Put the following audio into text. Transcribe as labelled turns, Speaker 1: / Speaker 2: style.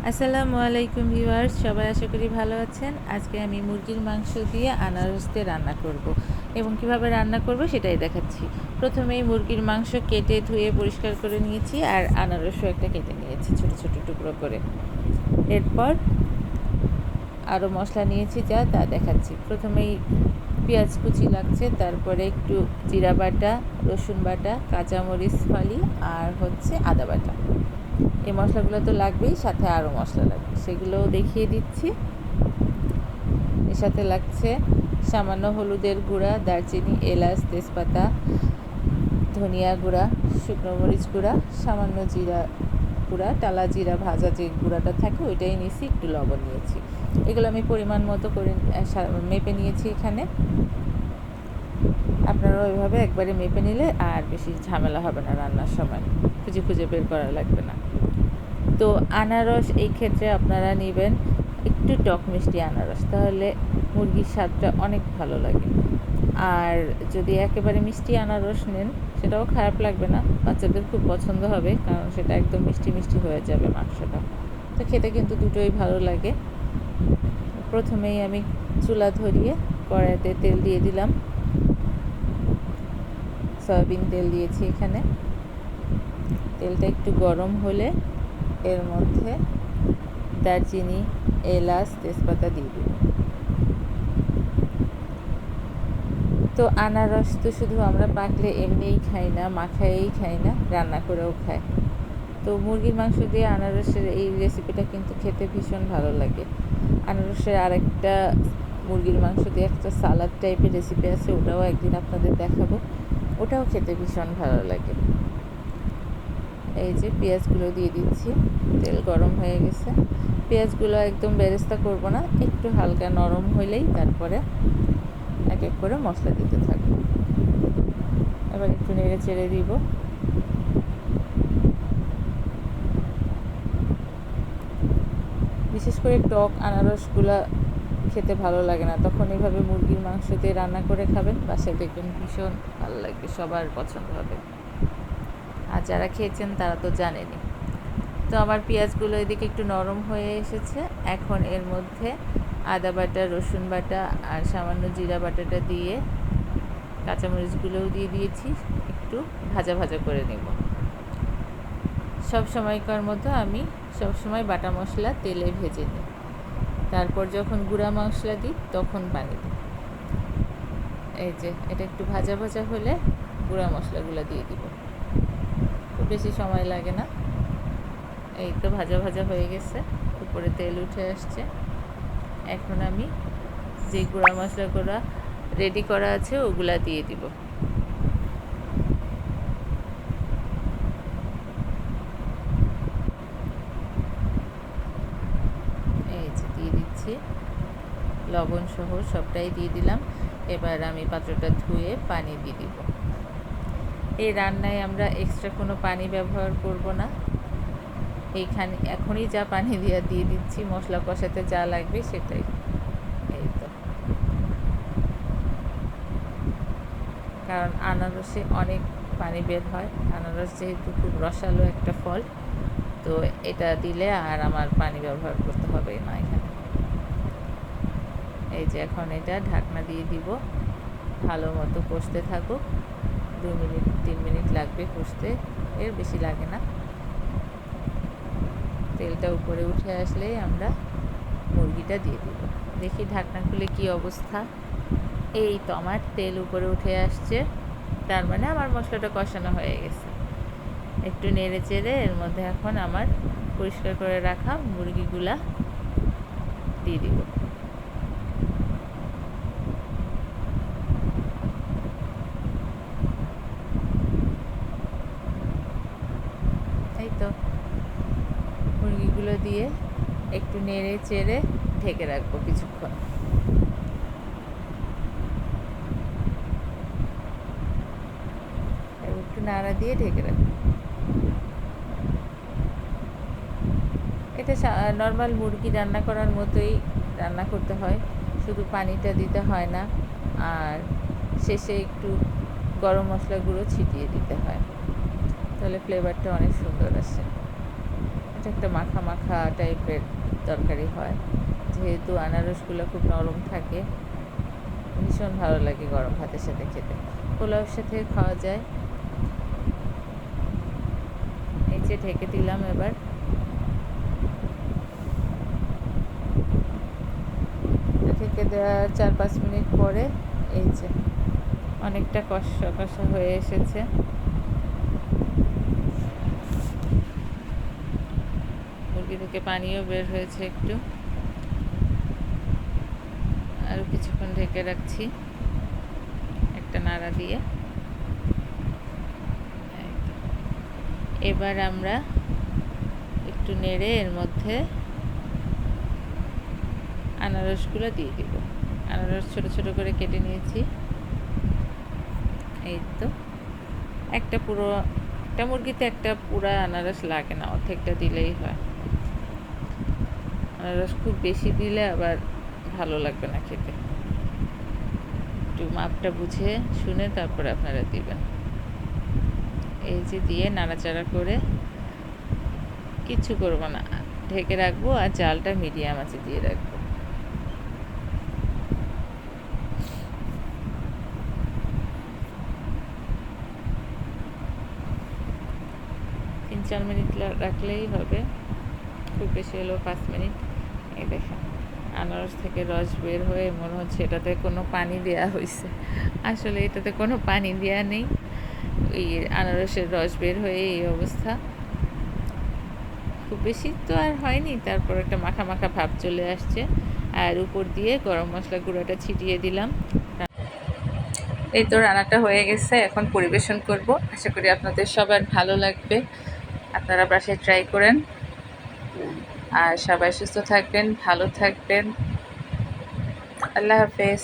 Speaker 1: আসসালামু আলাইকুম ভিউয়ার্স, সবাই আশা করি ভালো আছেন। আজকে আমি মুরগির মাংস দিয়ে আনারস দিয়ে রান্না করব এবং কিভাবে রান্না করব সেটাই দেখাচ্ছি। প্রথমেই মুরগির মাংস কেটে ধুয়ে পরিষ্কার করে নিয়েছি আর আনারসও একটা কেটে নিয়েছি ছোট ছোট টুকরো করে। এরপর আরও মশলা নিয়েছি যা তা দেখাচ্ছি। প্রথমেই পেঁয়াজ কুচি লাগছে, তারপরে একটু জিরা বাটা, রসুন বাটা, কাঁচামরিচ ফালি আর আদা বাটা। এই মশলাগুলো তো লাগবেই, সাথে আরও মশলা লাগবে, সেগুলোও দেখিয়ে দিচ্ছি। এর সাথে লাগছে সামান্য হলুদের গুঁড়া, দারচিনি, এলাচ, তেজপাতা, ধনিয়া গুঁড়া, শুকনো মরিচ গুঁড়া, সামান্য জিরা গুঁড়া, টালা জিরা ভাজা যে গুঁড়াটা থাকে ওইটাই নিয়েছি, একটু লবণ নিয়েছি। এগুলো আমি পরিমাণ মতো করে মেপে নিয়েছি এখানে। আপনারা ওইভাবে একবারে মেপে নিলে আর বেশি ঝামেলা হবে না, রান্নার সময় খুঁজে খুঁজে বের করা লাগবে না। তো আনারস এই ক্ষেত্রে আপনারা নেবেন একটু টক মিষ্টি আনারস, তাহলে মুরগির স্বাদটা অনেক ভালো লাগে। আর যদি একেবারে মিষ্টি আনারস নেন সেটাও খারাপ লাগবে না, বাচ্চাদের খুব পছন্দ হবে, কারণ সেটা একদম মিষ্টি মিষ্টি হয়ে যাবে মাংসটা। তো খেতে কিন্তু দুটোই ভালো লাগে। প্রথমেই আমি চুলা ধরিয়ে কড়াইতে তেল দিয়ে দিলাম। সয়াবিন তেল দিয়েছি এখানে। তেলটা একটু গরম হলে এর মধ্যে দারচিনি, এলাচ, তেজপাতা দিয়ে দিব। তো আনারস তো শুধু আমরা পাকলে এমনিই খাই না, মাখায়েই খাই না, রান্না করেও খাই। তো মুরগির মাংস দিয়ে আনারসের এই রেসিপিটা কিন্তু খেতে ভীষণ ভালো লাগে। আনারসের আরেকটা মুরগির মাংস দিয়ে একটা সালাদ টাইপের রেসিপি আছে, ওটাও একদিন আপনাদের দেখাবো, ওটাও খেতে ভীষণ ভালো লাগে। এই যে পেঁয়াজগুলো দিয়ে দিচ্ছি, তেল গরম হয়ে গেছে। পেঁয়াজগুলো একদম বেরেস্তা করব না, একটু হালকা নরম হইলেই তারপরে এক এক করে মশলা দিতে থাকবো। এবার একটু নেড়ে চেড়ে দিব। বিশেষ করে টক আনারসগুলা খেতে ভালো লাগে না, তখন এইভাবে মুরগির মাংস দিয়ে রান্না করে খাবেন, বাসায় দেখবেন ভীষণ ভালো লাগবে, সবার পছন্দ হবে। আর যারা খেয়েছেন তারা তো জানেনই। তো আমার পেঁয়াজগুলো এদিকে একটু নরম হয়ে এসেছে। এখন এর মধ্যে আদা বাটা, রসুন বাটা আর সামান্য জিরা বাটাটা দিয়ে কাঁচামরিচগুলোও দিয়ে দিয়েছি, একটু ভাজা ভাজা করে নেব। সব সময়কার মতো আমি সবসময় বাটা মশলা তেলে ভেজে নিই, তারপর যখন গুঁড়া মশলা দিই তখন পানি দিই। এই যে এটা একটু ভাজা ভাজা হলে গুঁড়া মশলাগুলো দিয়ে দিব, খুব বেশি সময় লাগে না। এই তো ভাজা ভাজা হয়ে গেছে, উপরে তেল উঠে আসছে। এখন আমি যে গুঁড়া মশলাগুলো রেডি করা আছে ওগুলা দিয়ে দিব। এই যে দিয়ে দিচ্ছি, লবণ সহ সবটাই দিয়ে দিলাম। এবার আমি পাত্রটা ধুয়ে পানি দিয়ে দিব। এই রান্নায় আমরা এক্সট্রা কোনো পানি ব্যবহার করব না, এইখানে এখনই যা পানি দিয়ে দিচ্ছি, মশলা কষাতে যা লাগবে সেটাই। এই তো, কারণ আনারসে অনেক পানি বের হয়, আনারস যেহেতু খুব রসালো একটা ফল, তো এটা দিলে আর আমার পানি ব্যবহার করতে হবে না এখানে। এই যে এখন এটা ঢাকনা দিয়ে দিব, ভালো মতো কষতে থাকুক। 2 মিনিট 3 মিনিট লাগবে কষতে, এর বেশি লাগে না। তেলটা উপরে উঠে আসলেই আমরা মুরগিটা দিয়ে দিব। দেখি ঢাকনা খুলে কি অবস্থা। এই তো আমার তেল উপরে উঠে আসছে, তার মানে আমার মশলাটা কষানো হয়ে গেছে। একটু নেড়ে চেড়ে এর মধ্যে এখন আমার পরিষ্কার করে রাখা মুরগিগুলা দিয়ে দিব। এই তো মুরগিগুলো দিয়ে একটু নেড়ে চেড়ে ঢেকে রাখবো কিছুক্ষণ। একটু নাড়া দিয়ে ঢেকে রাখবো। এটা নর্মাল মুরগি রান্না করার মতোই রান্না করতে হয়, শুধু পানিটা দিতে হয় না, আর শেষে একটু গরম মশলা গুঁড়ো ছিটিয়ে দিতে হয়, তাহলে ফ্লেভারটা অনেক সুন্দর আসে। এটা একটা মাখা মাখা টাইপের তরকারি হয়, যেহেতু আনারসগুলো খুব নরম থাকে, ভীষণ ভালো লাগে গরম ভাতের সাথে খেতে, পোলাওর সাথে খাওয়া যায়। এই যে ঢেকে দিলাম, এবার ঢেকে দেওয়ার 4-5 মিনিট পরে এই যে অনেকটা কষা কষা হয়ে এসেছে। মুরগি থেকে পানিও বের হয়েছে একটু, আরও কিছুক্ষণ ঢেকে রাখছি একটা নাড়া দিয়ে। এবার আমরা একটু নেড়ে এর মধ্যে আনারসগুলো দিয়ে দিব। আনারস ছোট ছোট করে কেটে নিয়েছি। এই তো একটা মুরগিতে একটা পুরা আনারস লাগে না, অর্ধেকটা দিলেই হয়। আনারস খুব বেশি দিলে আবার ভালো লাগবে না খেতে, একটু মাপটা বুঝে শুনে তারপরে আপনারা দিবেন। এই যে দিয়ে নাড়াচাড়া করে কিচ্ছু করবো না, ঢেকে রাখবো আর জালটা মিডিয়াম আঁচে দিয়ে রাখবো। তিন 4 মিনিট রাখলেই হবে, খুব বেশি হলেও 5 মিনিট। এই দেখেন আনারস থেকে রস বের হয়ে মনে হচ্ছে এটাতে কোনো পানি দেওয়া হয়েছে, আসলে এটাতে কোনো পানি দেওয়া নেই, ওই আনারসের রস বের হয়ে এই অবস্থা। খুব বেশি তো আর হয়নি, তারপর একটা মাখা মাখা ভাব চলে আসছে, আর উপর দিয়ে গরম মশলা গুঁড়োটা ছিটিয়ে দিলাম। এই তো রান্নাটা হয়ে গেছে, এখন পরিবেশন করব। আশা করি আপনাদের সবার ভালো লাগবে, আপনারা বাসায় ট্রাই করেন। আর সবাই সুস্থ থাকবেন, ভালো থাকবেন। আল্লাহ হাফেজ।